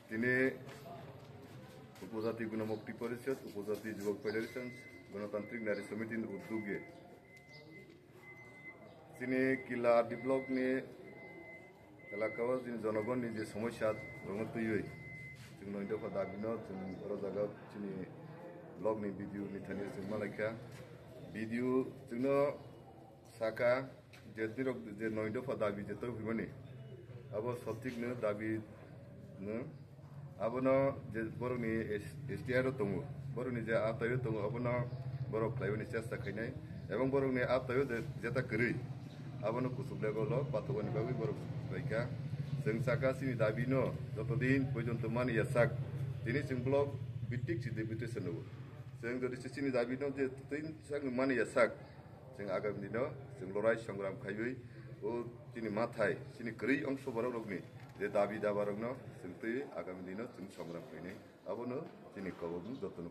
তিনি উপজাতি গণমুক্তি পরিষদ, উপজাতি যুবক ফেডারেশন, গণতান্ত্রিক নারী সমিতির উদ্যোগে তিনি কিলা ডেভেলপনি এলাকাও যিনি জনগণनि যে সমস্যা রঙতই जों नय दफा दाबिनो जों बर' जायगायाव जोंनि ब्लगनि भिडिअनि थाखाय जों मालायखा भिडिअ जोंनो साका जे नय दफा दाबि जे तो फैमानि आबो सठिकनो दाबिनो आबोनो जे बर'नि एसटिआर दङ बर'नि जे आताय दङ आबोनो बर' फ्लाइवनि चेष्टा खायनाय एवं बर'नि आताय जेता गरै आबोनो कुसुबलेगल पातवानि बागै बर' बायका जों साका सिनि दाबिनो जतदिन पयजन्त मानि यासाक दिनै जों ब्लग भित्तिक सिडिभिटेसन होबो जों जदि सिनि दाबिनो जे तीन साक मानि यासाक जों आगामी दिनाव जों लड़ाई संग्राम खायबै ओ दिनै माथाय सिनि गरै अंश बर'नि जे दाबि दाबारनो जों तै आगामी दिनाव जों संग्राम खायनाय आबोनो दिनै गावबा जतन